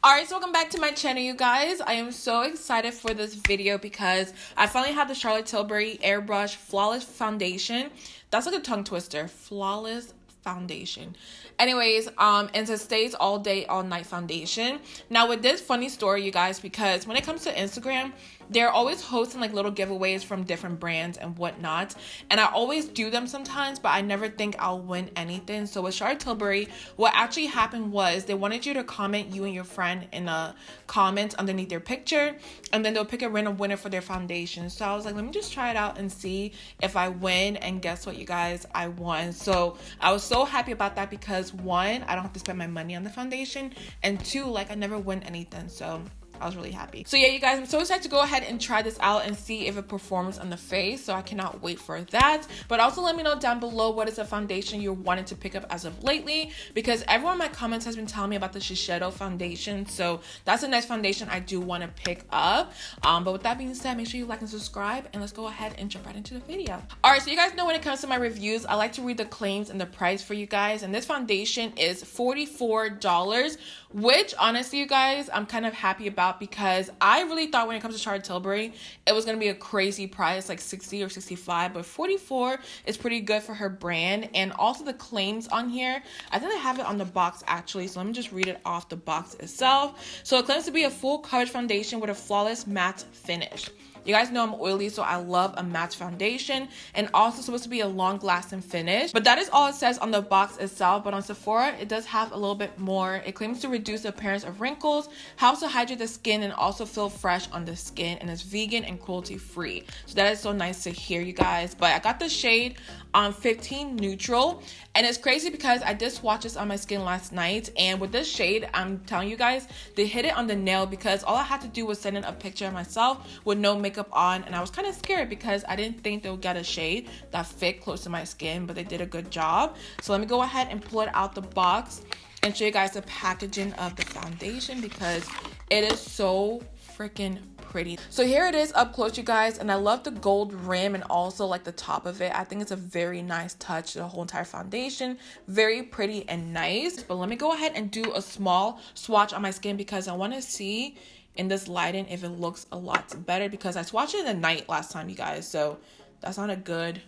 Alright, so welcome back to my channel, you guys. I am so excited for this video because I finally have the Charlotte Tilbury Airbrush Flawless Foundation. That's like a tongue twister. Flawless Foundation. Anyways, it's a stays all day, all night foundation. Now with this funny story, you guys, because when it comes to Instagram, they're always hosting like little giveaways from different brands and whatnot. And I always do them sometimes, but I never think I'll win anything. So with Charlotte Tilbury, what actually happened was they wanted you to comment, you and your friend, in a comment underneath their picture, and then they'll pick a random winner for their foundation. So I was like, let me just try it out and see if I win. And guess what, you guys? I won. So I was so happy about that because one, I don't have to spend my money on the foundation, and two, like I never win anything. So I was really happy. So yeah, you guys, I'm so excited to go ahead and try this out and see if it performs on the face. So I cannot wait for that. But also let me know down below what is a foundation you're wanting to pick up as of lately, because everyone in my comments has been telling me about the Shiseido foundation. So that's a nice foundation I do want to pick up. But with that being said, make sure you like and subscribe, and let's go ahead and jump right into the video. All right, so you guys know when it comes to my reviews, I like to read the claims and the price for you guys. And this foundation is $44, which honestly, you guys, I'm kind of happy about, because I really thought when it comes to Charlotte Tilbury, it was going to be a crazy price, like 60 or 65, but 44 is pretty good for her brand. And also the claims on here, I think I have it on the box actually, so let me just read it off the box itself. So it claims to be a full coverage foundation with a flawless matte finish. You guys know I'm oily, so I love a matte foundation, and also supposed to be a long-lasting finish. But that is all it says on the box itself. But on Sephora, it does have a little bit more. It claims to reduce the appearance of wrinkles, helps to hydrate the skin, and also feel fresh on the skin, and it's vegan and cruelty-free. So that is so nice to hear, you guys. But I got the shade on 15 Neutral, and it's crazy because I did swatch this on my skin last night, and with this shade, I'm telling you guys, they hit it on the nail, because all I had to do was send in a picture of myself with no makeup on, and I was kind of scared because I didn't think they would get a shade that fit close to my skin, but they did a good job. So let me go ahead and pull it out the box and show you guys the packaging of the foundation, because it is so freaking pretty. So here it is up close, you guys, and I love the gold rim and also like the top of it. I think it's a very nice touch to the whole entire foundation. Very pretty and nice. But let me go ahead and do a small swatch on my skin, because I want to see in this lighting if it looks a lot better, because I swatched it in the night last time, you guys, so that's not a good,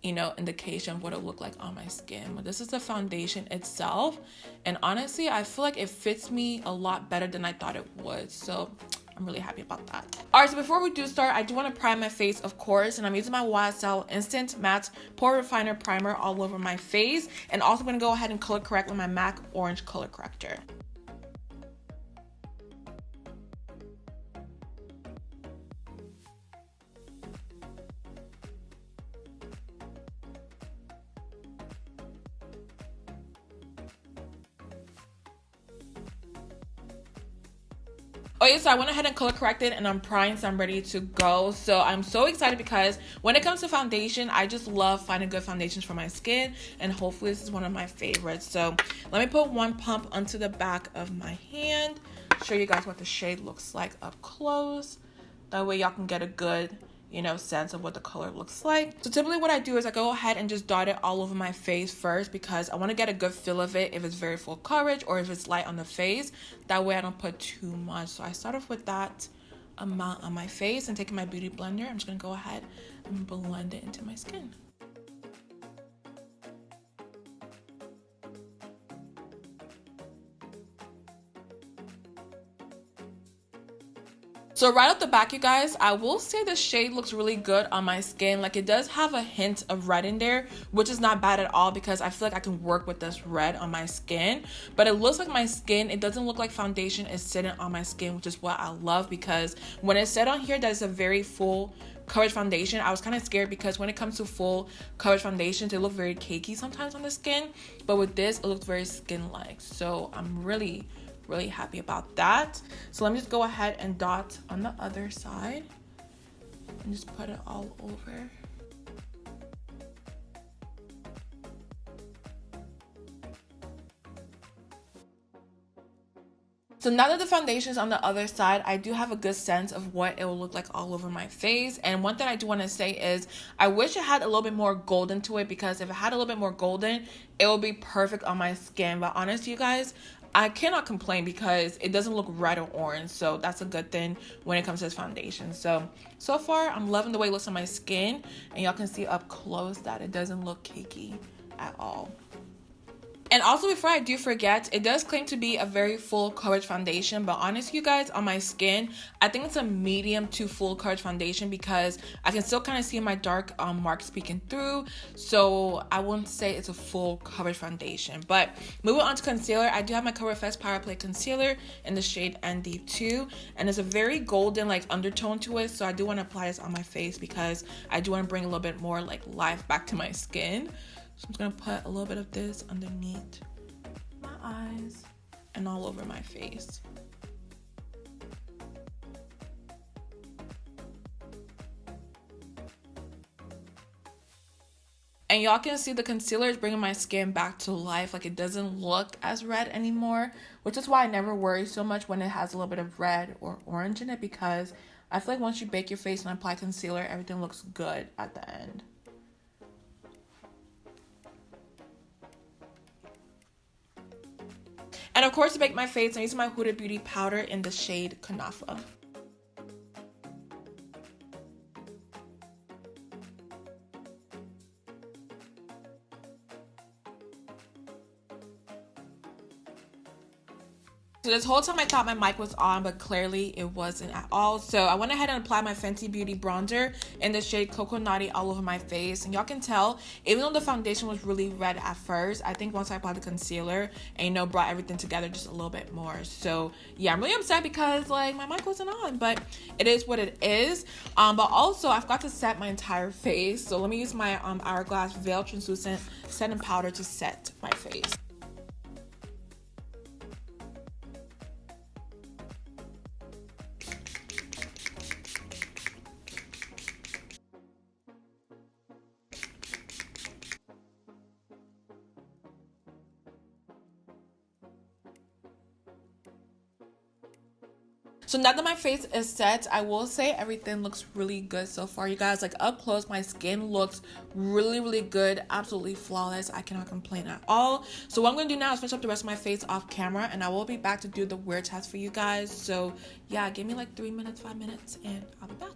you know, indication of what it looked like on my skin. But this is the foundation itself, and honestly I feel like it fits me a lot better than I thought it would, so I'm really happy about that. Alright, so before we do start, I do want to prime my face, of course, and I'm using my YSL Instant Matte Pore Refiner Primer all over my face, and also going to go ahead and color correct with my MAC Orange Color Corrector. Okay, so I went ahead and color corrected, and I'm primed, so I'm ready to go. So I'm so excited because when it comes to foundation, I just love finding good foundations for my skin, and hopefully this is one of my favorites. So let me put one pump onto the back of my hand, show you guys what the shade looks like up close. That way y'all can get a good, you know, sense of what the color looks like. So typically what I do is I go ahead and just dot it all over my face first, because I want to get a good feel of it, if it's very full coverage or if it's light on the face. That way I don't put too much. So I start off with that amount on my face, and taking my beauty blender, I'm just going to go ahead and blend it into my skin. So right off the back, you guys, I will say the shade looks really good on my skin. Like, it does have a hint of red in there, which is not bad at all, because I feel like I can work with this red on my skin. But it looks like my skin, it doesn't look like foundation is sitting on my skin, which is what I love, because when it said on here that it's a very full coverage foundation, I was kind of scared, because when it comes to full coverage foundations, they look very cakey sometimes on the skin. But with this, it looks very skin-like. So I'm really happy about that. So let me just go ahead and dot on the other side and just put it all over. So now that the foundation is on the other side, I do have a good sense of what it will look like all over my face. And one thing I do want to say is I wish it had a little bit more golden to it, because if it had a little bit more golden, it would be perfect on my skin. But honestly, you guys, I cannot complain because it doesn't look red or orange. So that's a good thing when it comes to this foundation. So far, I'm loving the way it looks on my skin. And y'all can see up close that it doesn't look cakey at all. And also, before I do forget, it does claim to be a very full coverage foundation, but honestly, you guys, on my skin, I think it's a medium to full coverage foundation because I can still kind of see my dark marks peeking through. So I wouldn't say it's a full coverage foundation. But moving on to concealer, I do have my Cover FX Power Play Concealer in the shade ND2, and there's a very golden like undertone to it. So I do want to apply this on my face because I do want to bring a little bit more like life back to my skin. So I'm just going to put a little bit of this underneath my eyes and all over my face. And y'all can see the concealer is bringing my skin back to life. Like, it doesn't look as red anymore, which is why I never worry so much when it has a little bit of red or orange in it, because I feel like once you bake your face and apply concealer, everything looks good at the end. And of course, to bake my face, I'm using my Huda Beauty powder in the shade Kunafa. So this whole time I thought my mic was on, but clearly it wasn't at all. So I went ahead and applied my Fenty Beauty bronzer in the shade Coconutty all over my face. And y'all can tell, even though the foundation was really red at first, I think once I applied the concealer and, you know, brought everything together just a little bit more. So yeah, I'm really upset because like my mic wasn't on, but it is what it is. But also I forgot to set my entire face. So let me use my Hourglass Veil Translucent Setting Powder to set my face. So now that my face is set, I will say everything looks really good so far, you guys. Like, up close, my skin looks really good, absolutely flawless. I cannot complain at all. So what I'm gonna do now is finish up the rest of my face off camera, and I will be back to do the wear test for you guys. So yeah, give me like 3 minutes, 5 minutes, and I'll be back.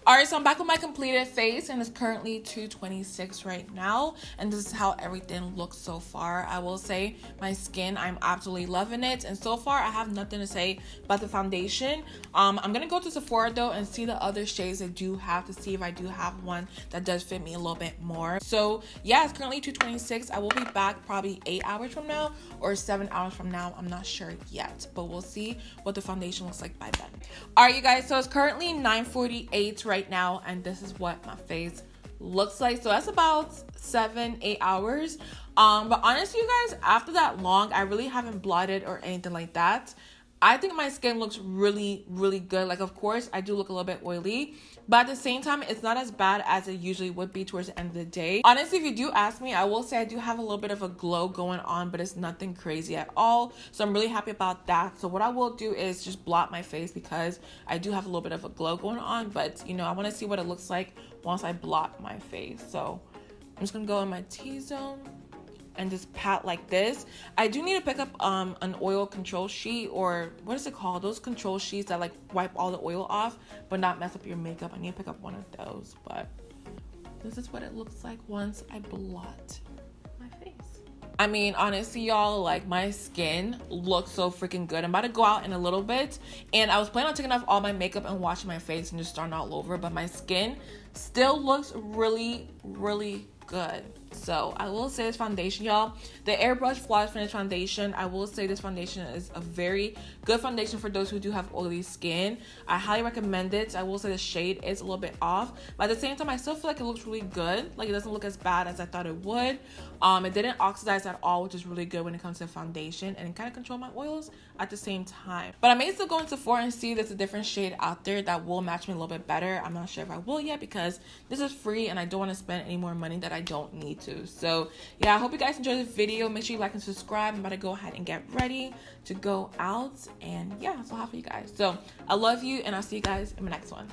Alright, so I'm back with my completed face, and it's currently 2:26 right now, and this is how everything looks so far. I will say my skin, I'm absolutely loving it, and so far I have nothing to say about the foundation. I'm gonna go to Sephora though and see the other shades I do have to see if I do have one that does fit me a little bit more. So yeah, it's currently 2:26. I will be back probably 8 hours from now or 7 hours from now. I'm not sure yet, but we'll see what the foundation looks like by then. All right, you guys, so it's currently 9:48 right now, and this is what my face looks like. So that's about 7-8 hours. But honestly, you guys, after that long, I really haven't blotted or anything like that. I think my skin looks really good. Like, of course, I do look a little bit oily, but at the same time, it's not as bad as it usually would be towards the end of the day. Honestly, if you do ask me, I will say I do have a little bit of a glow going on, but it's nothing crazy at all. So I'm really happy about that. So what I will do is just blot my face because I do have a little bit of a glow going on, but you know, I want to see what it looks like once I blot my face. So I'm just gonna go in my T-zone and just pat like this. I do need to pick up an oil control sheet, or what is it called? Those control sheets that like wipe all the oil off but not mess up your makeup. I need to pick up one of those, but this is what it looks like once I blot my face. I mean, honestly, y'all, like, my skin looks so freaking good. I'm about to go out in a little bit, and I was planning on taking off all my makeup and washing my face and just starting all over, but my skin still looks really good. So I will say this foundation, y'all, the Airbrush Flawless Finish Foundation, I will say this foundation is a very good foundation for those who do have oily skin. I highly recommend it. I will say the shade is a little bit off, but at the same time, I still feel like it looks really good. Like, it doesn't look as bad as I thought it would. It didn't oxidize at all, which is really good when it comes to foundation, and it kind of control my oils at the same time. But I may still go into Sephora and see there's a different shade out there that will match me a little bit better. I'm not sure if I will yet because this is free and I don't want to spend any more money that I don't need too. So yeah, I hope you guys enjoyed this video. Make sure you like and subscribe. I'm about to go ahead and get ready to go out, and yeah, that's all I have for you guys. So I love you, and I'll see you guys in my next one.